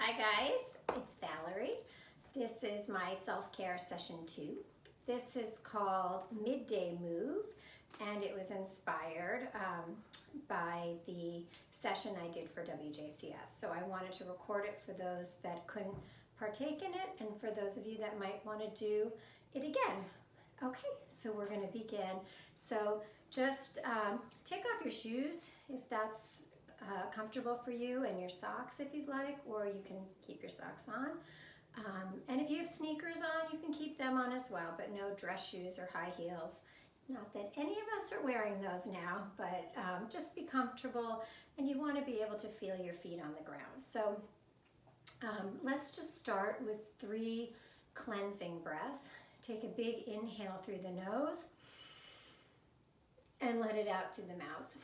Hi guys, it's Valerie. This is my self-care session 2. This is called Midday Move, and it was inspired by the session I did for WJCS. So I wanted to record it for those that couldn't partake in it and for those of you that might want to do it again. Okay, so we're going to begin. So just take off your shoes if that's comfortable for you, and your socks if you'd like, or you can keep your socks on. And if you have sneakers on, you can keep them on as well, but no dress shoes or high heels. Not that any of us are wearing those now, but just be comfortable, and you want to be able to feel your feet on the ground. So let's just start with 3 cleansing breaths. Take a big inhale through the nose and let it out through the mouth.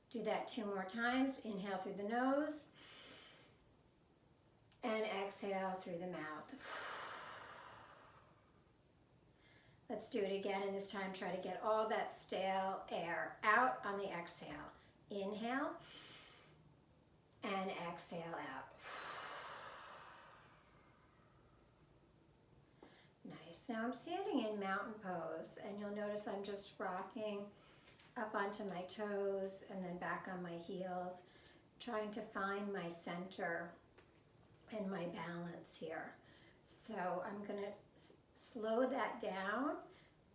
Do that 2 more times. Inhale through the nose and exhale through the mouth. Let's do it again, and this time try to get all that stale air out on the exhale. Inhale and exhale out. Nice. Now I'm standing in mountain pose, and you'll notice I'm just rocking up onto my toes and then back on my heels, trying to find my center and my balance here. So I'm going to slow that down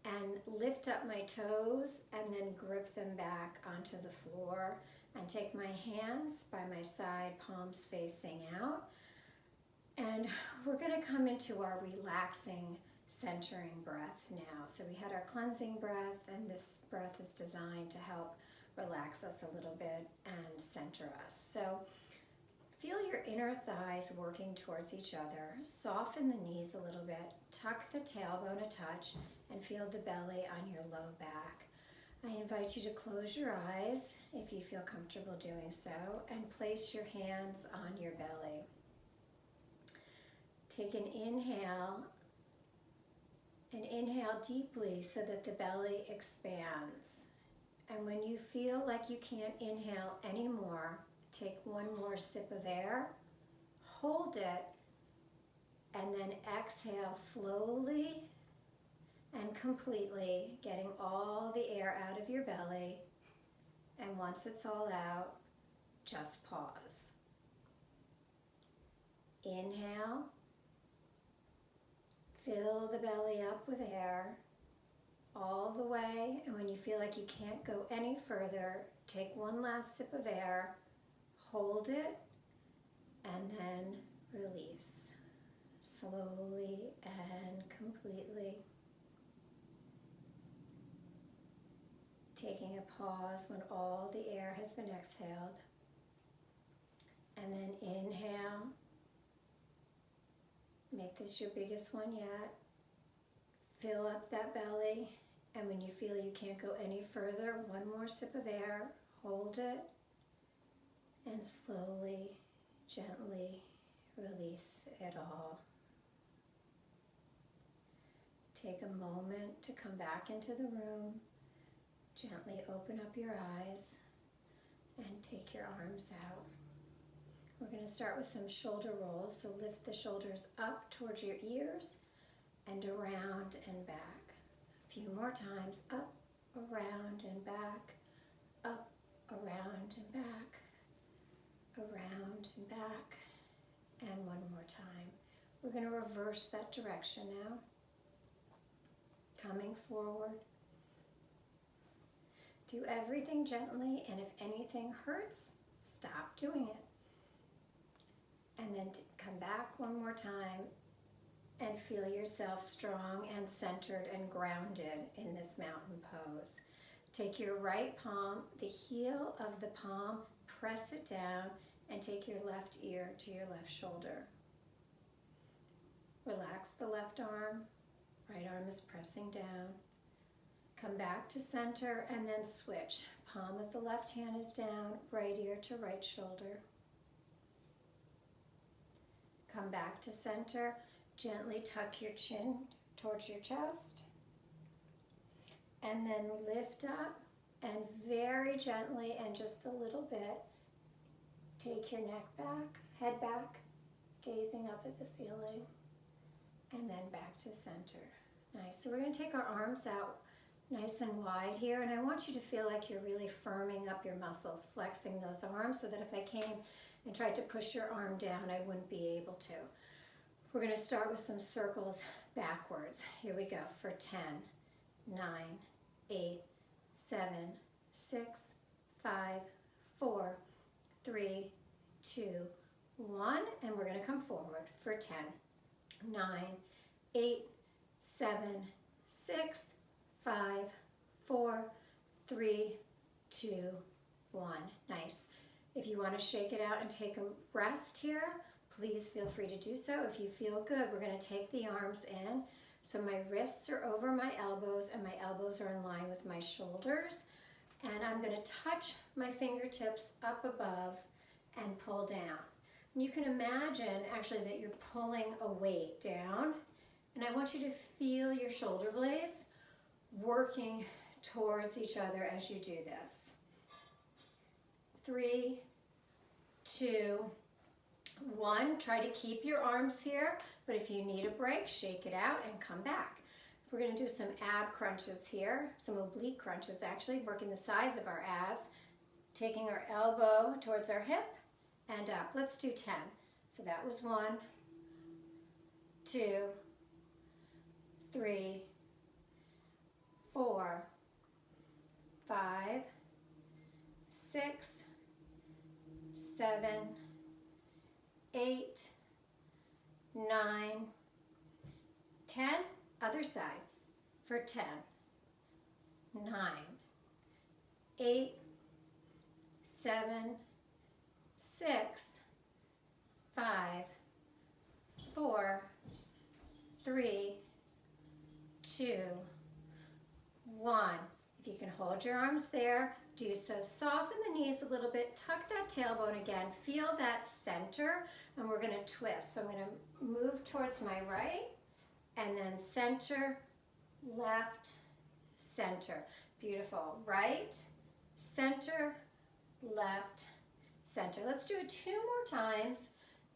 and lift up my toes and then grip them back onto the floor, and take my hands by my side, palms facing out. And we're going to come into our relaxing centering breath now. So we had our cleansing breath, and this breath is designed to help relax us a little bit and center us. So feel your inner thighs working towards each other. Soften the knees a little bit. Tuck the tailbone a touch and feel the belly on your low back. I invite you to close your eyes if you feel comfortable doing so, and place your hands on your belly. Take an inhale, and inhale deeply so that the belly expands. And when you feel like you can't inhale anymore, take 1 more sip of air, hold it, and then exhale slowly and completely, getting all the air out of your belly. And once it's all out, just pause. Inhale. Fill the belly up with air all the way, and when you feel like you can't go any further, take 1 last sip of air, hold it, and then release slowly and completely. Taking a pause when all the air has been exhaled, and then inhale. Make this your biggest one yet. Fill up that belly, and when you feel you can't go any further, 1 more sip of air, hold it, and slowly, gently release it all. Take a moment to come back into the room. Gently open up your eyes and take your arms out. We're going to start with some shoulder rolls, so lift the shoulders up towards your ears and around and back. A few more times, up, around and back, up, around and back, around and back, and 1 more time. We're going to reverse that direction now, coming forward. Do everything gently, and if anything hurts, stop doing it. And then come back 1 more time and feel yourself strong and centered and grounded in this mountain pose. Take your right palm, the heel of the palm, press it down, and take your left ear to your left shoulder. Relax the left arm, right arm is pressing down. Come back to center and then switch. Palm of the left hand is down, right ear to right shoulder. Come back to center, gently tuck your chin towards your chest, and then lift up and very gently and just a little bit, Take your neck back, head back, gazing up at the ceiling, and then back to center. Nice. So we're going to take our arms out nice and wide here, and I want you to feel like you're really firming up your muscles, flexing those arms so that if I came and tried to push your arm down, I wouldn't be able to. We're going to start with some circles backwards. Here we go for 10, 9, 8, 7, 6, 5, 4, 3, 2, 1, and we're going to come forward for 10, 9, 8, 7, 6, 5, 4, 3, 2, 1. Nice. If you want to shake it out and take a rest here, please feel free to do so. If you feel good, we're going to take the arms in. So my wrists are over my elbows and my elbows are in line with my shoulders. And I'm going to touch my fingertips up above and pull down. And you can imagine actually that you're pulling a weight down. And I want you to feel your shoulder blades working towards each other as you do this. 3, 2, 1. Try to keep your arms here, but if you need a break, shake it out and come back. We're going to do some ab crunches here, some oblique crunches actually, working the sides of our abs, taking our elbow towards our hip and up. Let's do 10. So that was 1, 2, 3, 4, 5, 6, 7, 8, 9, 10. Other side for 10, 9, 8, 7, 6, 5, 4, 3, 2, 1. If you can hold your arms there, do so. Soften the knees a little bit, tuck that tailbone again, feel that center, and we're going to twist. So I'm going to move towards my right, and then center, left, center. Beautiful. Right, center, left, center. Let's do it 2 more times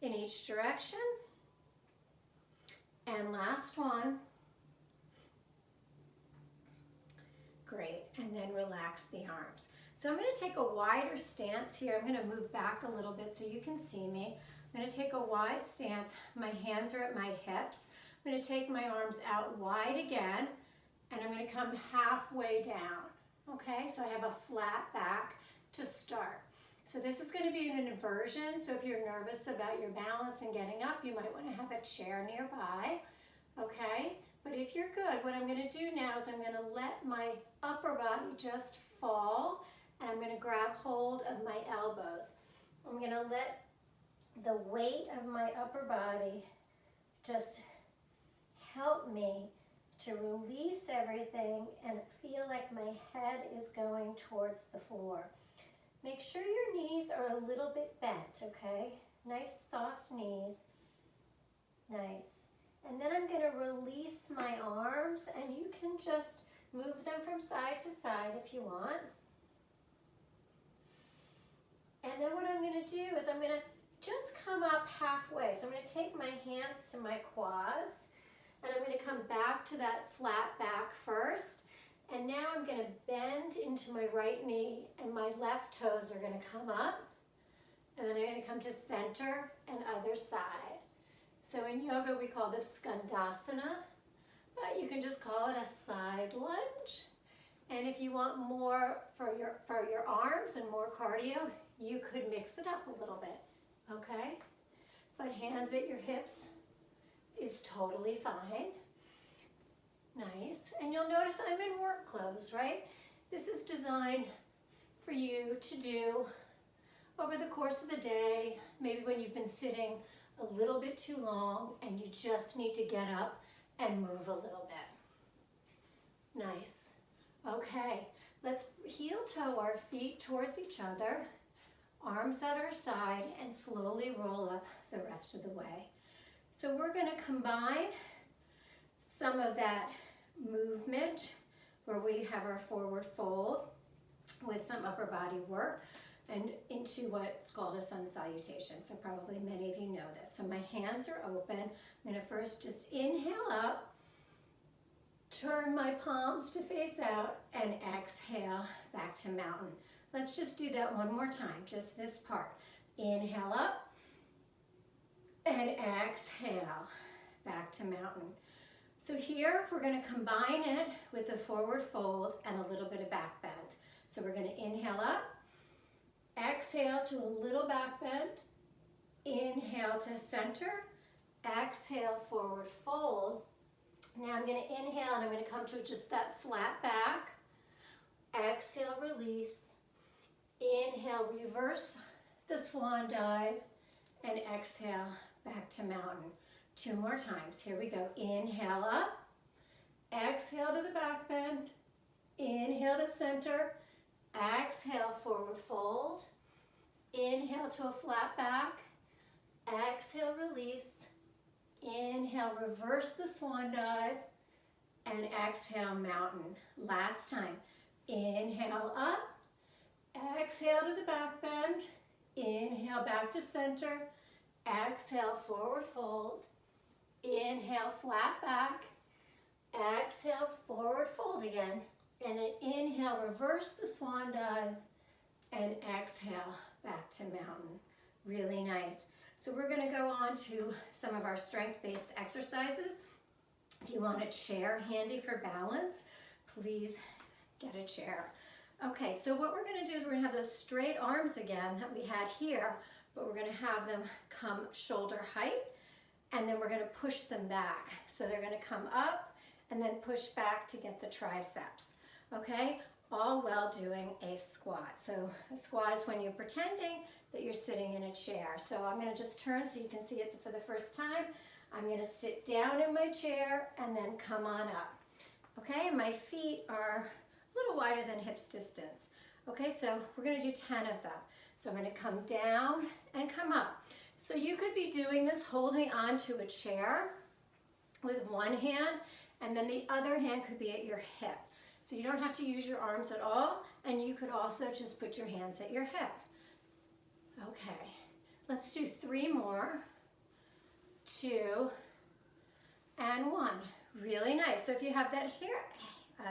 in each direction. And last one. Great, and then relax the arms. So I'm going to take a wider stance here. I'm going to move back a little bit so you can see me. I'm going to take a wide stance. My hands are at my hips. I'm going to take my arms out wide again, and I'm going to come halfway down. Okay, so I have a flat back to start. So this is going to be an inversion, so if you're nervous about your balance and getting up, you might want to have a chair nearby. Okay, but if you're good, what I'm going to do now is I'm going to let my upper body just fall, and I'm going to grab hold of my elbows. I'm going to let the weight of my upper body just help me to release everything and feel like my head is going towards the floor. Make sure your knees are a little bit bent, okay? Nice soft knees. Nice. And then I'm going to release my arms, and you can just move them from side to side if you want. And then what I'm going to do is I'm going to just come up halfway. So I'm going to take my hands to my quads, and I'm going to come back to that flat back first. And now I'm going to bend into my right knee, and my left toes are going to come up. And then I'm going to come to center and other side. So in yoga, we call this skandasana, but you can just call it a side lunge. And if you want more for your arms and more cardio, you could mix it up a little bit, okay? But hands at your hips is totally fine. Nice. And you'll notice I'm in work clothes, right? This is designed for you to do over the course of the day, maybe when you've been sitting a little bit too long and you just need to get up and move a little bit. Nice. Okay, let's heel toe our feet towards each other, arms at our side, and slowly roll up the rest of the way. So we're going to combine some of that movement where we have our forward fold with some upper body work. and into what's called a sun salutation. So probably many of you know this. So my hands are open. I'm going to first just inhale up, turn my palms to face out, and exhale back to mountain. Let's just do that one more time, just this part. Inhale up, and exhale back to mountain. So here we're going to combine it with the forward fold and a little bit of back bend. So we're going to inhale up, exhale to a little back bend, inhale to center, exhale forward fold. Now I'm going to inhale and I'm going to come to just that flat back. Exhale, release. Inhale, reverse the swan dive, and exhale back to mountain. 2 more times. Here we go. Inhale up, exhale to the back bend, inhale to center, exhale forward fold, inhale to a flat back, exhale release, inhale reverse the swan dive, and exhale mountain. Last time. Inhale up, exhale to the back bend, inhale back to center, exhale forward fold, inhale flat back, exhale forward fold again, and then inhale reverse the swan dive, and exhale back to mountain. Really nice. So we're going to go on to some of our strength-based exercises. If you want a chair handy for balance, please get a chair. Okay, so what we're going to do is we're going to have those straight arms again that we had here, but we're going to have them come shoulder height, and then we're going to push them back. So they're going to come up and then push back to get the triceps. Okay, all while doing a squat. So a squat is when you're pretending that you're sitting in a chair. So I'm going to just turn so you can see it for the first time. I'm going to sit down in my chair and then come on up. Okay, my feet are a little wider than hips distance. Okay, so we're going to do 10 of them. So I'm going to come down and come up. So you could be doing this holding onto a chair with one hand, and then the other hand could be at your hip. So you don't have to use your arms at all, and you could also just put your hands at your hip. Okay, let's do 3 more. 2 and 1. Really nice. So if you have that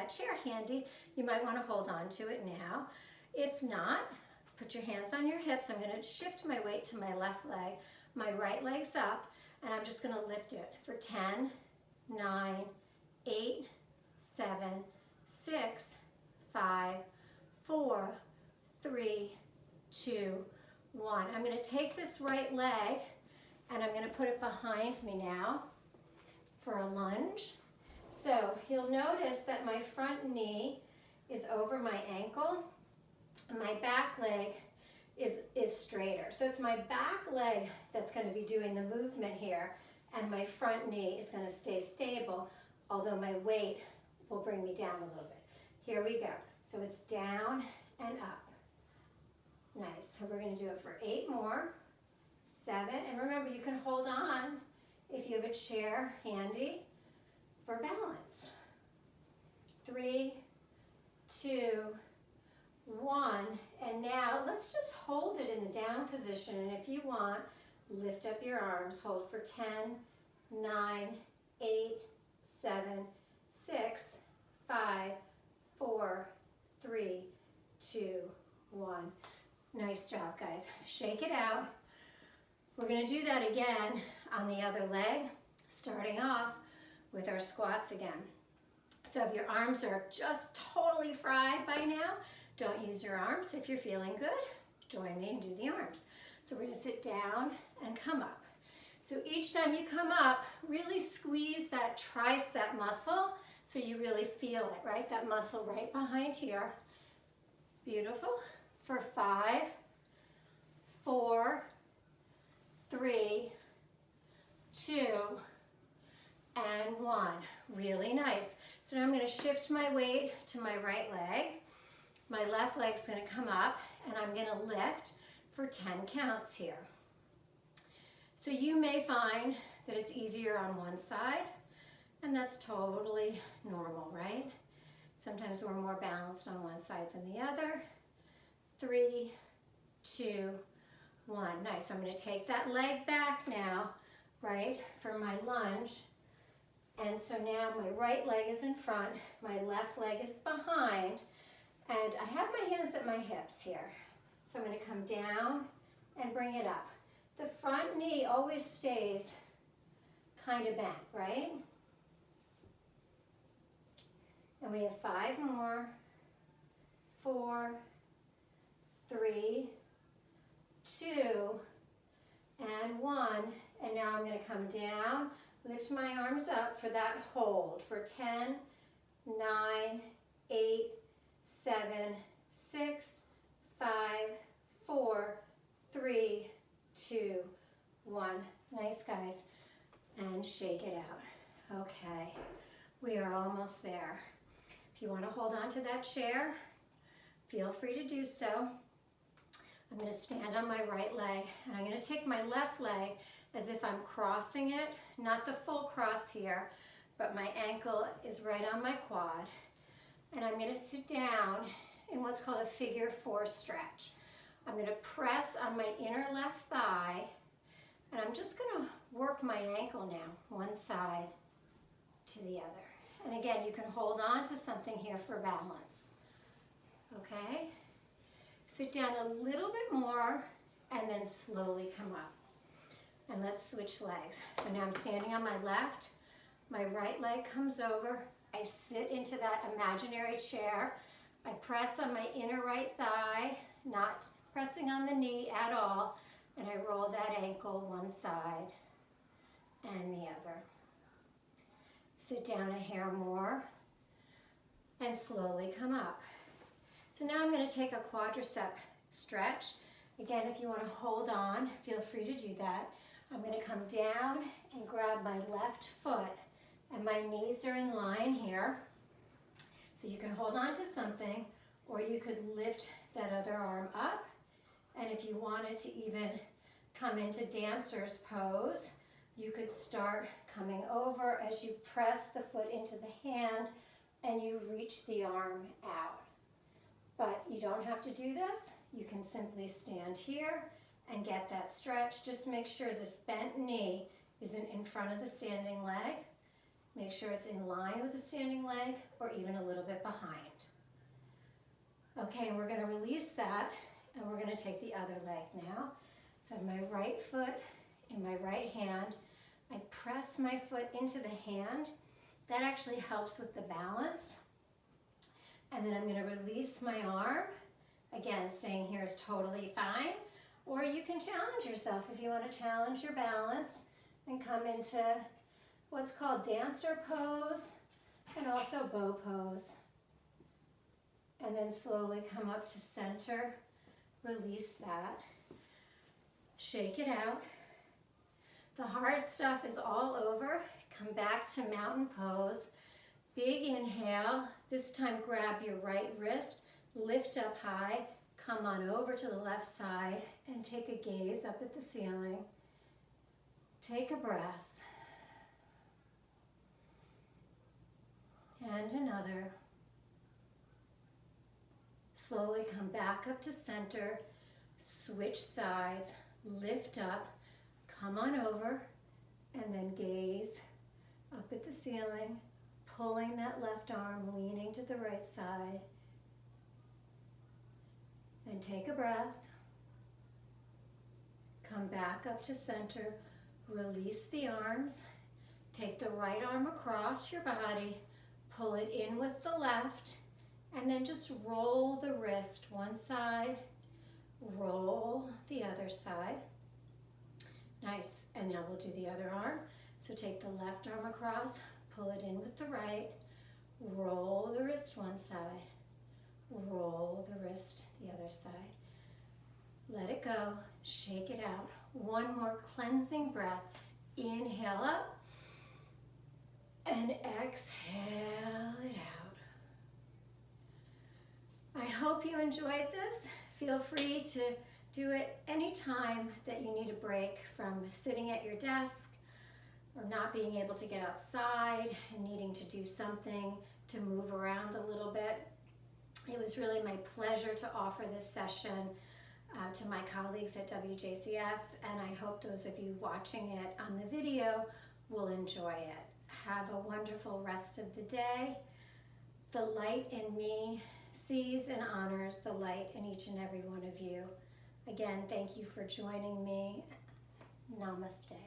chair handy, you might want to hold on to it now. If not, put your hands on your hips. I'm going to shift my weight to my left leg. My right leg's up, and I'm just going to lift it for 10, 9, 8, 7, 6, 5, 4, 3, 2, 1. I'm going to take this right leg, and I'm going to put it behind me now for a lunge. So you'll notice that my front knee is over my ankle, and my back leg is straighter. So it's my back leg that's going to be doing the movement here, and my front knee is going to stay stable, although my weight will bring me down a little bit. Here we go. So it's down and up. Nice. So we're going to do it for 8 more. 7. And remember, you can hold on if you have a chair handy for balance. 3, 2, 1. And now let's just hold it in the down position. And if you want, lift up your arms. Hold for 10, 9, 8, 7, 6, 5, 4, 3, 2, 1. Nice job, guys. Shake it out. We're going to do that again on the other leg, starting off with our squats again. So if your arms are just totally fried by now, don't use your arms. If you're feeling good, join me and do the arms. So we're going to sit down and come up. So each time you come up, really squeeze that tricep muscle so you really feel it, right? That muscle right behind here. Beautiful. For 5, 4, 3, 2, and 1. Really nice. So now I'm going to shift my weight to my right leg. My left leg's going to come up, and I'm going to lift for 10 counts here. So you may find that it's easier on one side, and that's totally normal, right? Sometimes we're more balanced on one side than the other. 3, 2, 1. Nice. I'm going to take that leg back now, right, for my lunge. And so now my right leg is in front, my left leg is behind, and I have my hands at my hips here. So I'm going to come down and bring it up. The front knee always stays kind of bent, right? And we have 5 more. 4, 3, 2, and 1. And now I'm going to come down, lift my arms up for that hold for 10, 9, 8, 7, 6, 5, 4, 3, 2, 1. Nice, guys. And shake it out. Okay, we are almost there. If you want to hold on to that chair, feel free to do so. I'm going to stand on my right leg, and I'm going to take my left leg as if I'm crossing it, not the full cross here, but my ankle is right on my quad. And I'm going to sit down in what's called a figure 4 stretch. I'm going to press on my inner left thigh, and I'm just going to work my ankle now, one side to the other. And again, you can hold on to something here for balance. Okay? Sit down a little bit more and then slowly come up. And let's switch legs. So now I'm standing on my left. My right leg comes over. I sit into that imaginary chair. I press on my inner right thigh, not pressing on the knee at all. And I roll that ankle one side and the other. Sit down a hair more and slowly come up. So now I'm going to take a quadricep stretch. Again, if you want to hold on, feel free to do that. I'm going to come down and grab my left foot, and my knees are in line here. So you can hold on to something, or you could lift that other arm up. And if you wanted to even come into dancer's pose, you could start coming over as you press the foot into the hand and you reach the arm out. But you don't have to do this. You can simply stand here and get that stretch. Just make sure this bent knee isn't in front of the standing leg. Make sure it's in line with the standing leg or even a little bit behind. Okay, and we're going to release that, and we're going to take the other leg now. So I have my right foot in my right hand. I press my foot into the hand. That actually helps with the balance. And then I'm going to release my arm. Again, staying here is totally fine. Or you can challenge yourself if you want to challenge your balance and come into what's called dancer pose and also bow pose. And then slowly come up to center. Release that. Shake it out. The hard stuff is all over. Come back to mountain pose. Big inhale. This time grab your right wrist, lift up high, come on over to the left side and take a gaze up at the ceiling. Take a breath. And another. Slowly come back up to center, switch sides, lift up, come on over, and then gaze up at the ceiling, pulling that left arm, leaning to the right side. And take a breath. Come back up to center, release the arms, take the right arm across your body, pull it in with the left, and then just roll the wrist one side, roll the other side. Nice. And now we'll do the other arm. So take the left arm across, pull it in with the right, roll the wrist one side, roll the wrist the other side. Let it go, shake it out. One more cleansing breath. Inhale up and exhale it out. I hope you enjoyed this. Feel free to do it anytime that you need a break from sitting at your desk or not being able to get outside and needing to do something to move around a little bit. It was really my pleasure to offer this session. to my colleagues at WJCS, and I hope those of you watching it on the video will enjoy it. Have a wonderful rest of the day. The light in me sees and honors the light in each and every one of you. Again, thank you for joining me. Namaste.